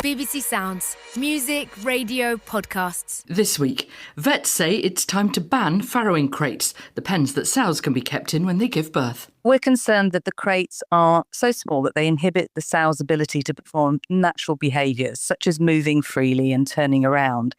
BBC Sounds. Music, radio, podcasts. This week, vets say it's time to ban farrowing crates, the pens that sows can be kept in when they give birth. We're concerned that the crates are so small that they inhibit the sow's ability to perform natural behaviours, such as moving freely and turning around.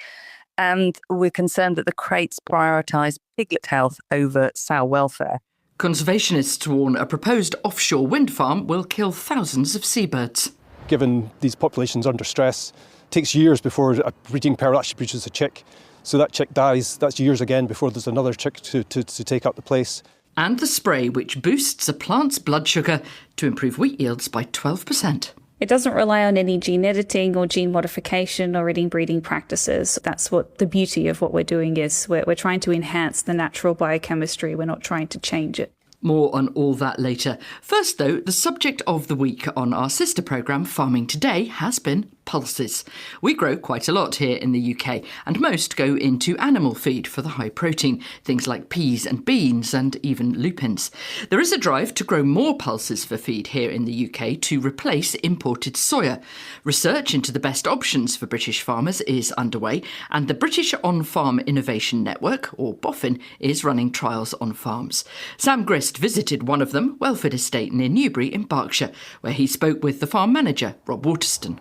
And we're concerned that the crates prioritise piglet health over sow welfare. Conservationists warn a proposed offshore wind farm will kill thousands of seabirds. Given these populations under stress, it takes years before a breeding pair actually produces a chick. So that chick dies, that's years again before there's another chick to take up the place. And the spray which boosts a plant's blood sugar to improve wheat yields by 12%. It doesn't rely on any gene editing or gene modification or any breeding practices. That's what the beauty of what we're doing is. We're trying to enhance the natural biochemistry. We're not trying to change it. More on all that later. First, though, the subject of the week on our sister programme, Farming Today, has been pulses. We grow quite a lot here in the UK, and most go into animal feed for the high protein, things like peas and beans and even lupins. There is a drive to grow more pulses for feed here in the UK to replace imported soya. Research into the best options for British farmers is underway, and the British On-Farm Innovation Network, or BOFIN, is running trials on farms. Sam Grist visited one of them, Welford Estate near Newbury in Berkshire, where he spoke with the farm manager, Rob Waterston.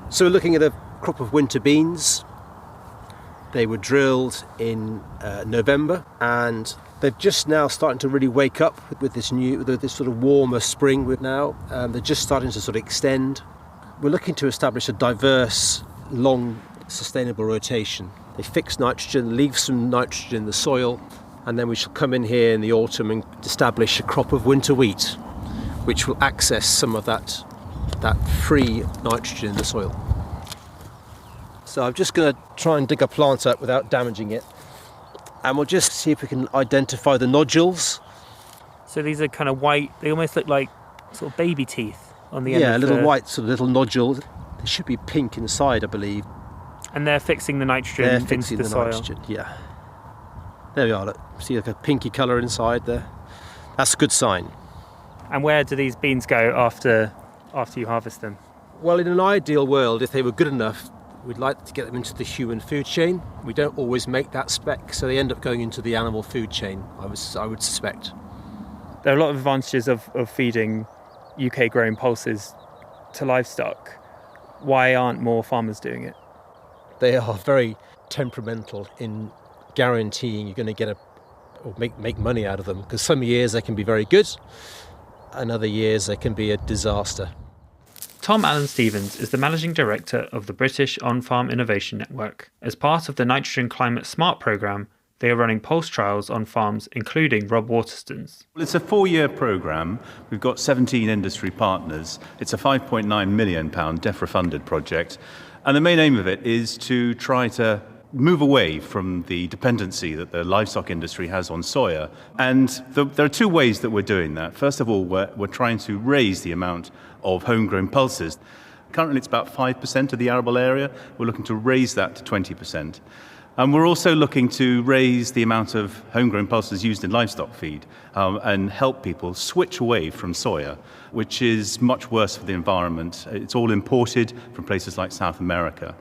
So we're looking at a crop of winter beans. They were drilled in November, and they're just now starting to really wake up with this sort of warmer spring now. They're just starting to sort of extend. We're looking to establish a diverse, long, sustainable rotation. They fix nitrogen, leave some nitrogen in the soil, and then we shall come in here in the autumn and establish a crop of winter wheat, which will access some of that free nitrogen in the soil. So I'm just going to try and dig a plant up without damaging it, and we'll just see if we can identify the nodules. So these are kind of white, they almost look like sort of baby teeth on the end. Yeah, a little white sort of little nodule. They should be pink inside, I believe. And they're fixing the nitrogen into the soil. Nitrogen, yeah. There we are, look. See like a pinky colour inside there. That's a good sign. And where do these beans go after you harvest them? Well, in an ideal world, if they were good enough, we'd like to get them into the human food chain. We don't always make that spec, so they end up going into the animal food chain, I would suspect. There are a lot of advantages of feeding UK-grown pulses to livestock. Why aren't more farmers doing it? They are very temperamental in guaranteeing you're going to get make money out of them, because some years they can be very good, and other years they can be a disaster. Tom Allen-Stevens is the Managing Director of the British On-Farm Innovation Network. As part of the Nitrogen Climate Smart programme, they are running pulse trials on farms, including Rob Waterston's. Well, it's a 4-year programme. We've got 17 industry partners. It's a £5.9 million DEFRA-funded project. And the main aim of it is to try to move away from the dependency that the livestock industry has on soya. And there are two ways that we're doing that. First of all, we're trying to raise the amount of homegrown pulses. Currently, it's about 5% of the arable area. We're looking to raise that to 20%. And we're also looking to raise the amount of homegrown pulses used in livestock feed and help people switch away from soya, which is much worse for the environment. It's all imported from places like South America.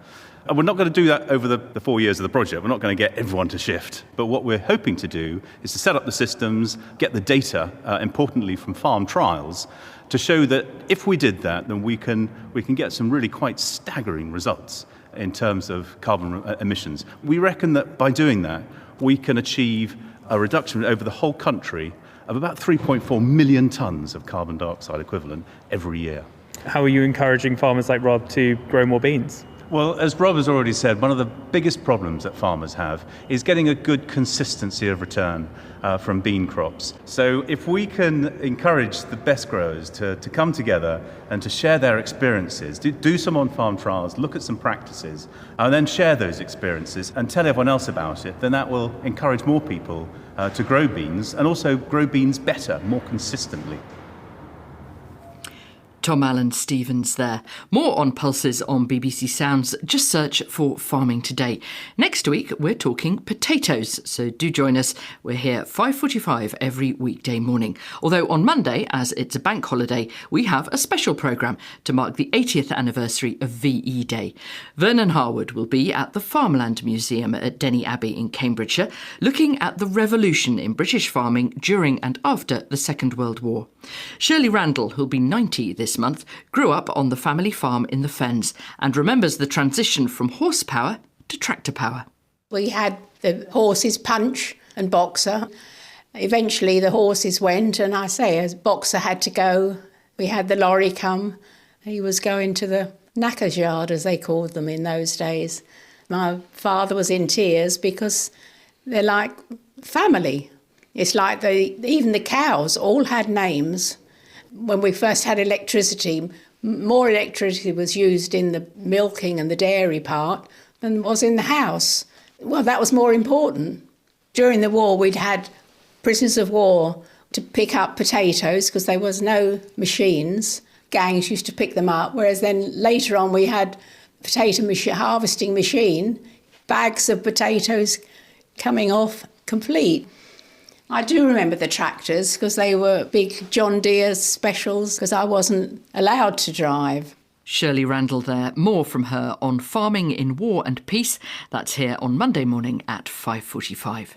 And we're not going to do that over the 4 years of the project. We're not going to get everyone to shift. But what we're hoping to do is to set up the systems, get the data, importantly from farm trials, to show that if we did that, then we can get some really quite staggering results in terms of carbon emissions. We reckon that by doing that, we can achieve a reduction over the whole country of about 3.4 million tonnes of carbon dioxide equivalent every year. How are you encouraging farmers like Rob to grow more beans? Well, as Rob has already said, one of the biggest problems that farmers have is getting a good consistency of return from bean crops. So if we can encourage the best growers to come together and to share their experiences, do some on-farm trials, look at some practices, and then share those experiences and tell everyone else about it, then that will encourage more people to grow beans and also grow beans better, more consistently. Tom Allen Stevens there. More on Pulses on BBC Sounds. Just search for Farming Today. Next week, we're talking potatoes, so do join us. We're here at 5:45 every weekday morning. Although on Monday, as it's a bank holiday, we have a special programme to mark the 80th anniversary of VE Day. Vernon Harwood will be at the Farmland Museum at Denny Abbey in Cambridgeshire, looking at the revolution in British farming during and after the Second World War. Shirley Randall, who'll be 90 this month, grew up on the family farm in the Fens and remembers the transition from horsepower to tractor power. We had the horses Punch and Boxer. Eventually the horses went, and as Boxer had to go. We had the lorry come. He was going to the knackers yard, as they called them in those days. My father was in tears because they're like family. It's like even the cows all had names. When we first had electricity, more electricity was used in the milking and the dairy part than was in the house. Well, that was more important. During the war, we'd had prisoners of war to pick up potatoes because there was no machines. Gangs used to pick them up, whereas then later on we had harvesting machine, bags of potatoes coming off complete. I do remember the tractors because they were big John Deere specials because I wasn't allowed to drive. Shirley Randall there. More from her on farming in war and peace. That's here on Monday morning at 5:45.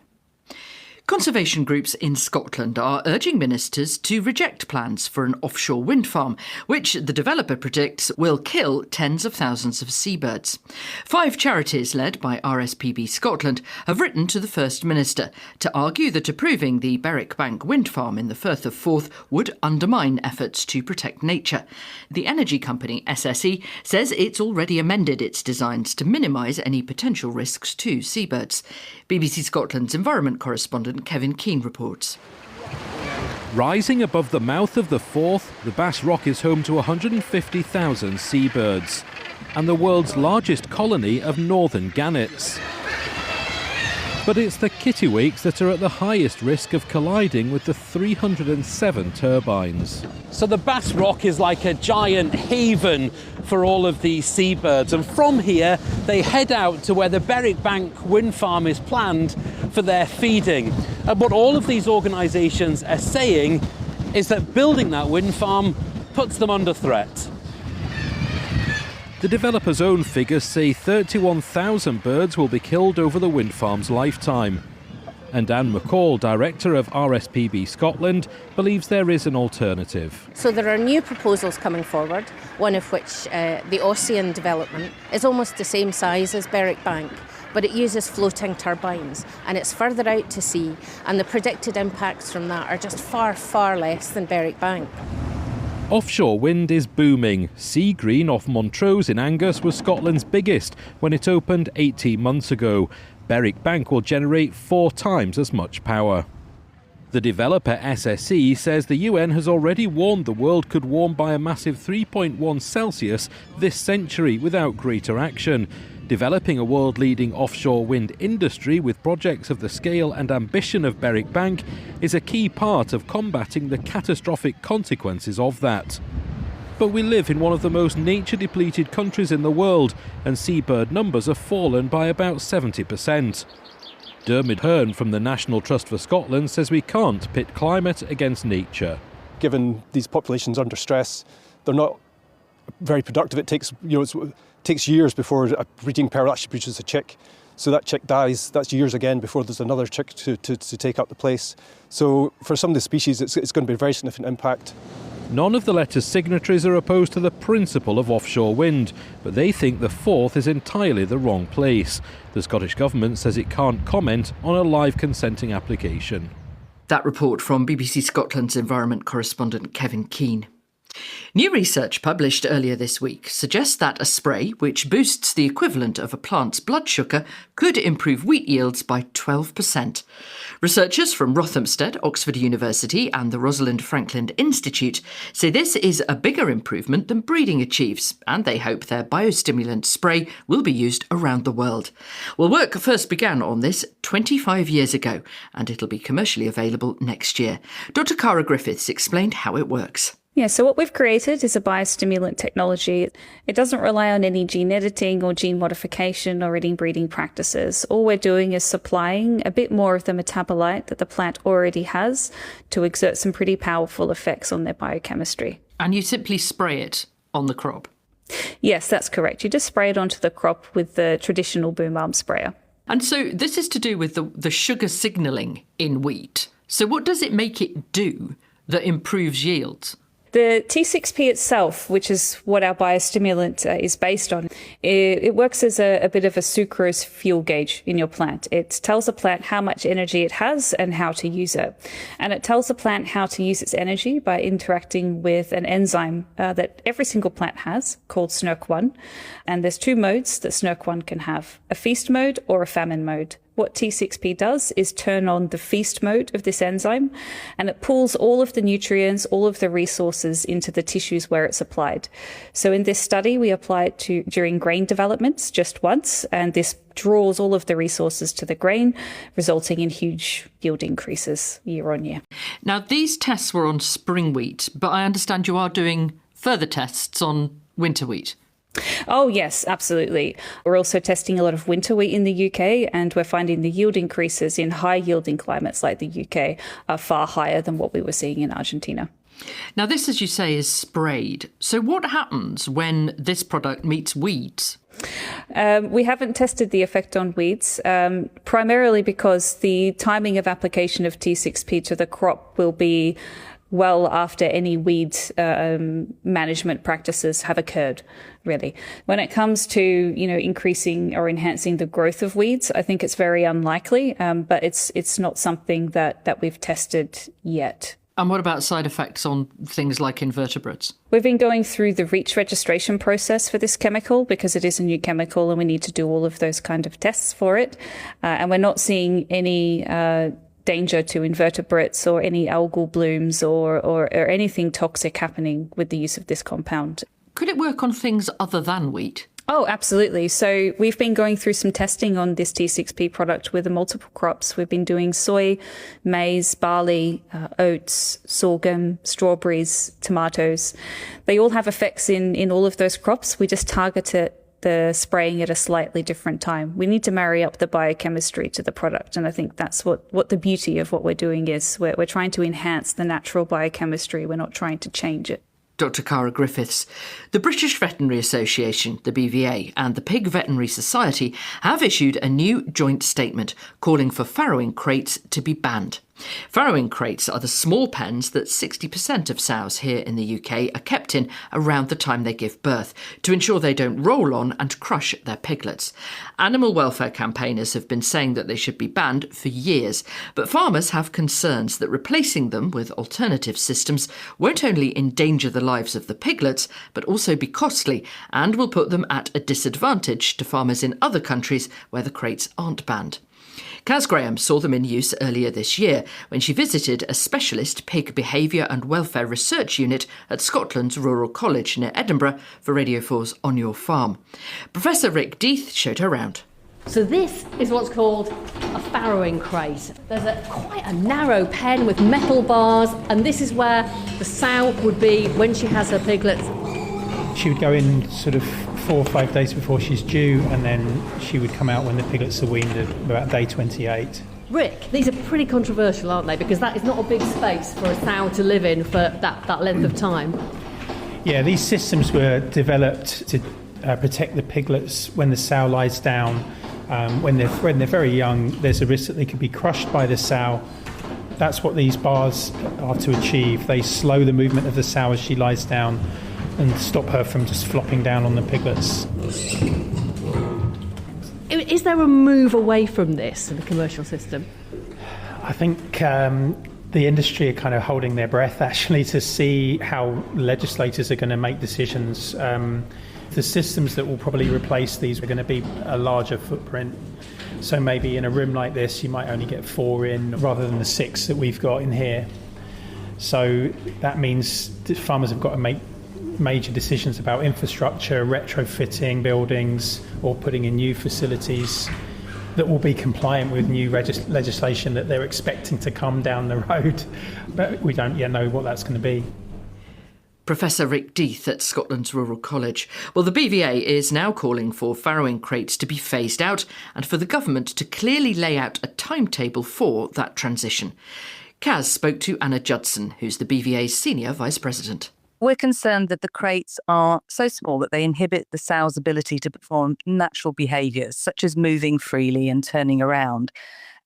Conservation groups in Scotland are urging ministers to reject plans for an offshore wind farm, which the developer predicts will kill tens of thousands of seabirds. 5 charities led by RSPB Scotland have written to the First Minister to argue that approving the Berwick Bank wind farm in the Firth of Forth would undermine efforts to protect nature. The energy company SSE says it's already amended its designs to minimise any potential risks to seabirds. BBC Scotland's environment correspondent Kevin Keane reports. Rising above the mouth of the Forth, the Bass Rock is home to 150,000 seabirds and the world's largest colony of northern gannets. But it's the kittiwakes that are at the highest risk of colliding with the 307 turbines. So the Bass Rock is like a giant haven for all of these seabirds, and from here they head out to where the Berwick Bank wind farm is planned for their feeding. And what all of these organisations are saying is that building that wind farm puts them under threat. The developer's own figures say 31,000 birds will be killed over the wind farm's lifetime. And Anne McCall, director of RSPB Scotland, believes there is an alternative. So there are new proposals coming forward, one of which, the Ossian development, is almost the same size as Berwick Bank, but it uses floating turbines and it's further out to sea, and the predicted impacts from that are just far, far less than Berwick Bank. Offshore wind is booming. Seagreen off Montrose in Angus was Scotland's biggest when it opened 18 months ago. Berwick Bank will generate 4 times as much power. The developer SSE says the UN has already warned the world could warm by a massive 3.1 Celsius this century without greater action. Developing a world-leading offshore wind industry with projects of the scale and ambition of Berwick Bank is a key part of combating the catastrophic consequences of that. But we live in one of the most nature-depleted countries in the world, and seabird numbers have fallen by about 70%. Dermot Hearn from the National Trust for Scotland says we can't pit climate against nature. Given these populations under stress, they're not very productive. It takes years before a breeding pair actually produces a chick. So that chick dies, that's years again before there's another chick to take up the place. So for some of the species, it's going to be a very significant impact. None of the letter's signatories are opposed to the principle of offshore wind, but they think the Forth is entirely the wrong place. The Scottish Government says it can't comment on a live consenting application. That report from BBC Scotland's environment correspondent Kevin Keane. New research published earlier this week suggests that a spray which boosts the equivalent of a plant's blood sugar could improve wheat yields by 12%. Researchers from Rothamsted, Oxford University and the Rosalind Franklin Institute say this is a bigger improvement than breeding achieves, and they hope their biostimulant spray will be used around the world. Well, work first began on this 25 years ago, and it'll be commercially available next year. Dr. Cara Griffiths explained how it works. Yeah, so what we've created is a biostimulant technology. It doesn't rely on any gene editing or gene modification or any breeding practices. All we're doing is supplying a bit more of the metabolite that the plant already has to exert some pretty powerful effects on their biochemistry. And you simply spray it on the crop? Yes, that's correct. You just spray it onto the crop with the traditional boom arm sprayer. And so this is to do with the sugar signalling in wheat. So what does it make it do that improves yields? The T6P itself, which is what our biostimulant is based on, it works as a bit of a sucrose fuel gauge in your plant. It tells the plant how much energy it has and how to use it. And it tells the plant how to use its energy by interacting with an enzyme that every single plant has called SNRK1. And there's two modes that SNRK1 can have, a feast mode or a famine mode. What T6P does is turn on the feast mode of this enzyme, and it pulls all of the nutrients, all of the resources into the tissues where it's applied. So in this study, we apply it during grain developments just once, and this draws all of the resources to the grain, resulting in huge yield increases year on year. Now, these tests were on spring wheat, but I understand you are doing further tests on winter wheat. Oh, yes, absolutely. We're also testing a lot of winter wheat in the UK, and we're finding the yield increases in high-yielding climates like the UK are far higher than what we were seeing in Argentina. Now, this, as you say, is sprayed. So what happens when this product meets weeds? We haven't tested the effect on weeds, primarily because the timing of application of T6P to the crop will be well after any weed management practices have occurred, really. When it comes to, increasing or enhancing the growth of weeds, I think it's very unlikely, but it's not something that we've tested yet. And what about side effects on things like invertebrates? We've been going through the REACH registration process for this chemical because it is a new chemical and we need to do all of those kind of tests for it. And we're not seeing any danger to invertebrates or any algal blooms or anything toxic happening with the use of this compound. Could it work on things other than wheat? Oh, absolutely. So we've been going through some testing on this T6P product with multiple crops. We've been doing soy, maize, barley, oats, sorghum, strawberries, tomatoes. They all have effects in all of those crops. We just target the spraying at a slightly different time. We need to marry up the biochemistry to the product. And I think that's what the beauty of what we're doing is. We're trying to enhance the natural biochemistry. We're not trying to change it. Dr. Cara Griffiths. The British Veterinary Association, the BVA, and the Pig Veterinary Society have issued a new joint statement calling for farrowing crates to be banned. Farrowing crates are the small pens that 60% of sows here in the UK are kept in around the time they give birth to ensure they don't roll on and crush their piglets. Animal welfare campaigners have been saying that they should be banned for years, but farmers have concerns that replacing them with alternative systems won't only endanger the lives of the piglets, but also be costly and will put them at a disadvantage to farmers in other countries where the crates aren't banned. Kaz Graham saw them in use earlier this year when she visited a specialist pig behaviour and welfare research unit at Scotland's Rural College near Edinburgh for Radio 4's On Your Farm. Professor Rick Death showed her round. So this is what's called a farrowing crate. There's quite a narrow pen with metal bars, and this is where the sow would be when she has her piglets. She would go in sort of 4 or 5 days before she's due, and then she would come out when the piglets are weaned at about day 28. Rick, these are pretty controversial, aren't they? Because that is not a big space for a sow to live in for that length of time. Yeah, these systems were developed to protect the piglets when the sow lies down. When they're very young, there's a risk that they could be crushed by the sow. That's what these bars are to achieve. They slow the movement of the sow as she lies down and stop her from just flopping down on the piglets. Is there a move away from this in the commercial system? I think the industry are kind of holding their breath, actually, to see how legislators are going to make decisions. The systems that will probably replace these are going to be a larger footprint. So maybe in a room like this, you might only get 4 in rather than the 6 that we've got in here. So that means farmers have got to make major decisions about infrastructure, retrofitting buildings, or putting in new facilities that will be compliant with new legislation that they're expecting to come down the road. But we don't yet know what that's going to be. Professor Rick Death at Scotland's Rural College. Well, the BVA is now calling for farrowing crates to be phased out and for the government to clearly lay out a timetable for that transition. Kaz spoke to Anna Judson, who's the BVA's Senior Vice President. We're concerned that the crates are so small that they inhibit the sow's ability to perform natural behaviours, such as moving freely and turning around.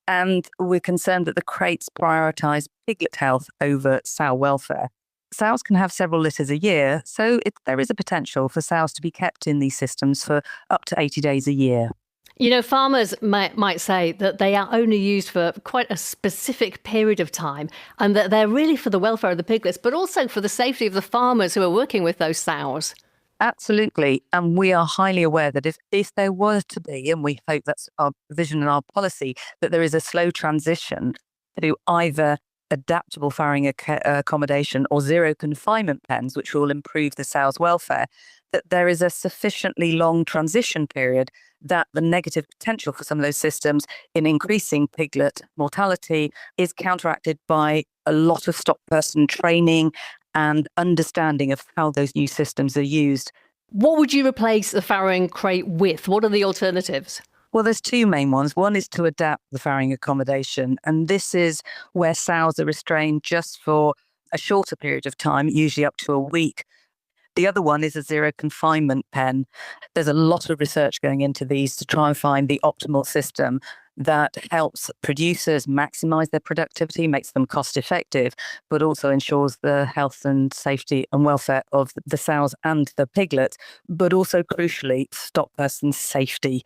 And we're concerned that the crates prioritise piglet health over sow welfare. Sows can have several litters a year, so there is a potential for sows to be kept in these systems for up to 80 days a year. You know, farmers might say that they are only used for quite a specific period of time and that they're really for the welfare of the piglets, but also for the safety of the farmers who are working with those sows. Absolutely. And we are highly aware that if there were to be, and we hope that's our vision and our policy, that there is a slow transition to either adaptable farrowing accommodation or zero confinement pens, which will improve the sow's welfare, that there is a sufficiently long transition period that the negative potential for some of those systems in increasing piglet mortality is counteracted by a lot of stock person training and understanding of how those new systems are used. What would you replace the farrowing crate with? What are the alternatives? Well, there's two main ones. One is to adapt the farrowing accommodation, and this is where sows are restrained just for a shorter period of time, usually up to a week. The other one is a zero confinement pen. There's a lot of research going into these to try and find the optimal system that helps producers maximise their productivity, makes them cost effective, but also ensures the health and safety and welfare of the sows and the piglets, but also crucially, stock person safety.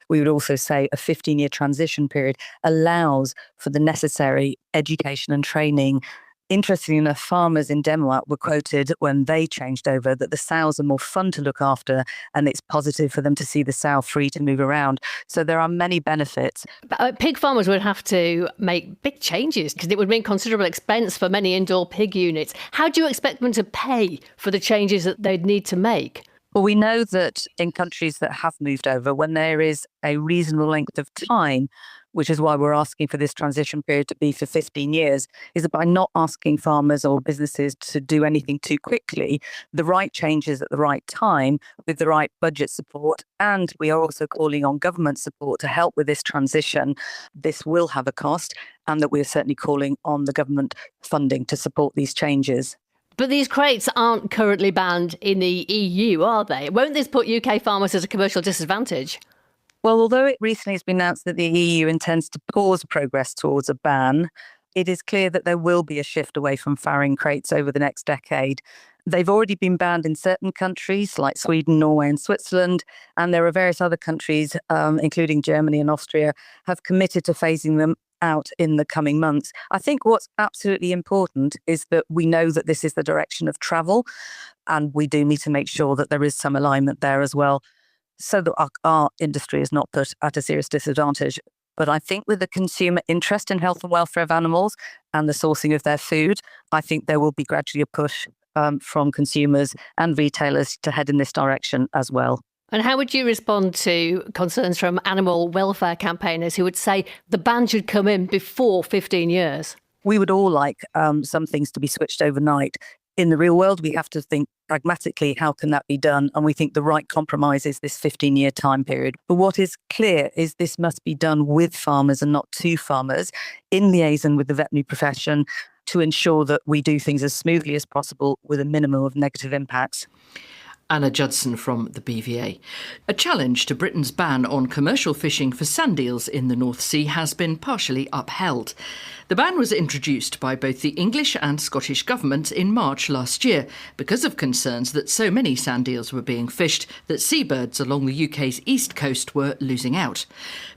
We would also say a 15-year transition period allows for the necessary education and training. Interestingly enough, farmers in Denmark were quoted when they changed over that the sows are more fun to look after and it's positive for them to see the sow free to move around. So there are many benefits. Pig farmers would have to make big changes because it would mean considerable expense for many indoor pig units. How do you expect them to pay for the changes that they'd need to make? Well, we know that in countries that have moved over, when there is a reasonable length of time, which is why we're asking for this transition period to be for 15 years, is that by not asking farmers or businesses to do anything too quickly, the right changes at the right time with the right budget support, and we are also calling on government support to help with this transition. This will have a cost, and that we're certainly calling on the government funding to support these changes. But these crates aren't currently banned in the EU, are they? Won't this put UK farmers at a commercial disadvantage? Well, although it recently has been announced that the EU intends to pause progress towards a ban, it is clear that there will be a shift away from farrowing crates over the next decade. They've already been banned in certain countries like Sweden, Norway and Switzerland, and there are various other countries, including Germany and Austria, have committed to phasing them out in the coming months. I think what's absolutely important is that we know that this is the direction of travel, and we do need to make sure that there is some alignment there as well, so that our industry is not put at a serious disadvantage. But I think with the consumer interest in health and welfare of animals and the sourcing of their food, I think there will be gradually a push from consumers and retailers to head in this direction as well. And how would you respond to concerns from animal welfare campaigners who would say the ban should come in before 15 years? We would all like some things to be switched overnight. In the real world, we have to think pragmatically, how can that be done? And we think the right compromise is this 15-year time period. But what is clear is this must be done with farmers and not to farmers, in liaison with the veterinary profession, to ensure that we do things as smoothly as possible with a minimum of negative impacts. Anna Judson from the BVA. A challenge to Britain's ban on commercial fishing for sandeels in the North Sea has been partially upheld. The ban was introduced by both the English and Scottish governments in March last year because of concerns that so many sandeels were being fished that seabirds along the UK's east coast were losing out.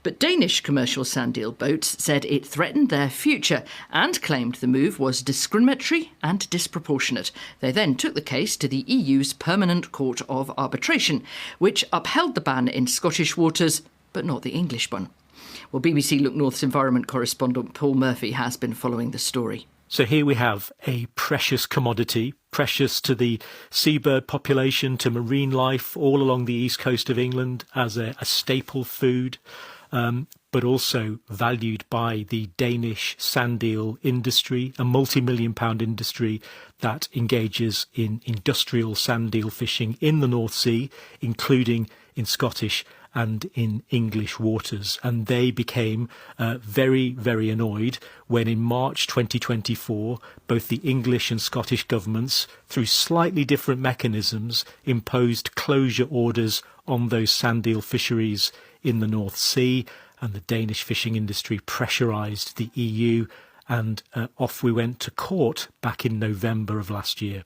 But Danish commercial sandeel boats said it threatened their future and claimed the move was discriminatory and disproportionate. They then took the case to the EU's Permanent Court of Arbitration, which upheld the ban in Scottish waters, but not the English one. Well, BBC Look North's environment correspondent Paul Murphy has been following the story. So here we have a precious commodity, precious to the seabird population, to marine life all along the east coast of England as a staple food, but also valued by the Danish sandeel industry, a multi-million-pound industry that engages in industrial sandeel fishing in the North Sea, including in Scottish and in English waters. And they became very, very annoyed when in March 2024, both the English and Scottish governments, through slightly different mechanisms, imposed closure orders on those sandeel fisheries in the North Sea. And the Danish fishing industry pressurised the EU, and off we went to court back in November of last year.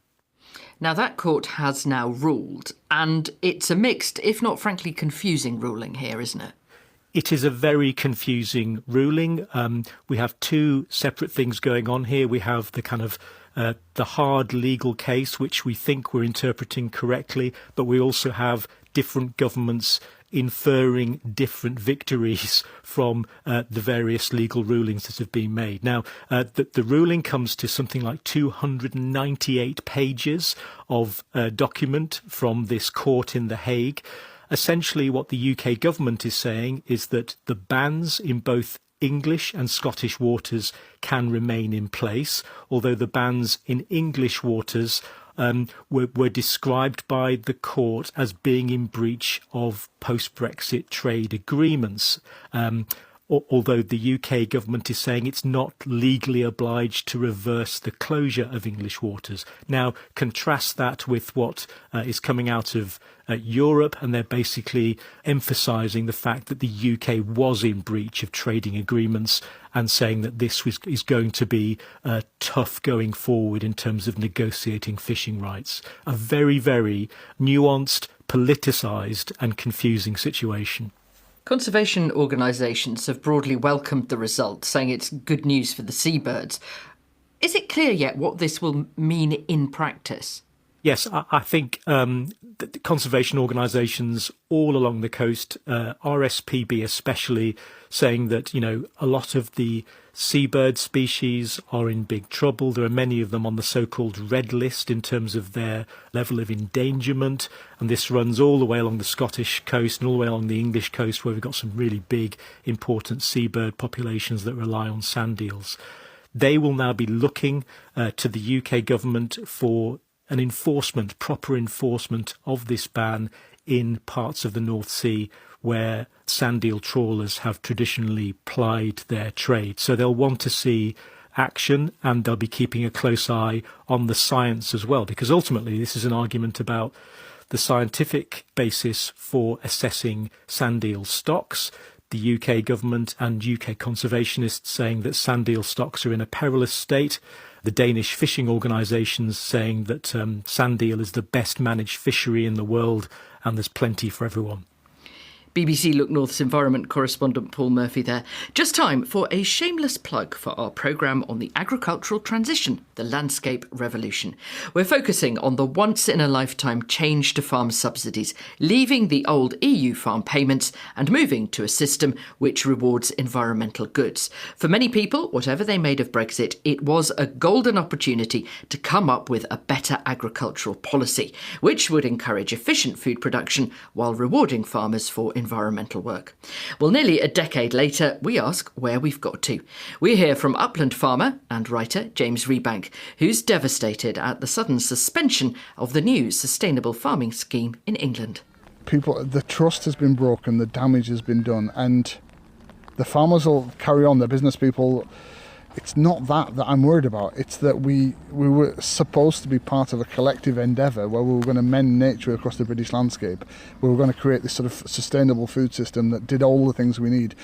Now, that court has now ruled, and it's a mixed, if not frankly confusing ruling here, isn't it? It is a very confusing ruling. We have two separate things going on here. We have the kind of the hard legal case, which we think we're interpreting correctly, but we also have different governments inferring different victories from the various legal rulings that have been made. Now, the ruling comes to something like 298 pages of document from this court in The Hague. Essentially, what the UK government is saying is that the bans in both English and Scottish waters can remain in place, although the bans in English waters were described by the court as being in breach of post-Brexit trade agreements. Although the UK government is saying it's not legally obliged to reverse the closure of English waters. Now, contrast that with what is coming out of Europe, and they're basically emphasising the fact that the UK was in breach of trading agreements and saying that this is going to be tough going forward in terms of negotiating fishing rights. A very, very nuanced, politicised and confusing situation. Conservation organisations have broadly welcomed the result, saying it's good news for the seabirds. Is it clear yet what this will mean in practice? Yes, I think the conservation organisations all along the coast, RSPB especially, saying that, a lot of the seabird species are in big trouble. There are many of them on the so-called red list in terms of their level of endangerment. And this runs all the way along the Scottish coast and all the way along the English coast, where we've got some really big, important seabird populations that rely on sandeels. They will now be looking to the UK government for an proper enforcement of this ban in parts of the North Sea where sandeel trawlers have traditionally plied their trade. So they'll want to see action, and they'll be keeping a close eye on the science as well, because ultimately this is an argument about the scientific basis for assessing sandeel stocks. The UK government and UK conservationists saying that sandeel stocks are in a perilous state. The Danish fishing organisations saying that sandeel is the best managed fishery in the world and there's plenty for everyone. BBC Look North's environment correspondent Paul Murphy there. Just time for a shameless plug for our programme on the agricultural transition, the landscape revolution. We're focusing on the once-in-a-lifetime change to farm subsidies, leaving the old EU farm payments and moving to a system which rewards environmental goods. For many people, whatever they made of Brexit, it was a golden opportunity to come up with a better agricultural policy, which would encourage efficient food production while rewarding farmers for environmental work. Well, nearly a decade later, we ask where we've got to. We hear from upland farmer and writer James Rebank, who's devastated at the sudden suspension of the new sustainable farming scheme in England. The trust has been broken, the damage has been done, and the farmers will carry on, the business people. It's not that I'm worried about. It's that we were supposed to be part of a collective endeavour where we were going to mend nature across the British landscape. We were going to create this sort of sustainable food system that did all the things we need.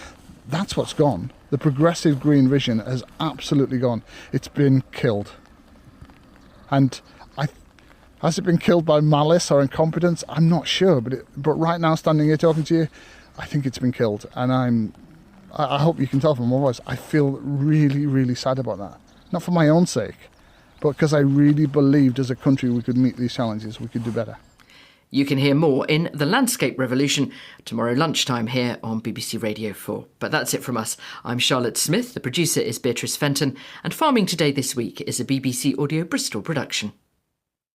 That's what's gone. The progressive green vision has absolutely gone. It's been killed. And has it been killed by malice or incompetence? I'm not sure. But right now, standing here talking to you, I think it's been killed. And I hope you can tell from my voice, I feel really, really sad about that. Not for my own sake, but because I really believed as a country we could meet these challenges, we could do better. You can hear more in The Landscape Revolution tomorrow lunchtime here on BBC Radio 4. But that's it from us. I'm Charlotte Smith, the producer is Beatrice Fenton, and Farming Today this week is a BBC Audio Bristol production.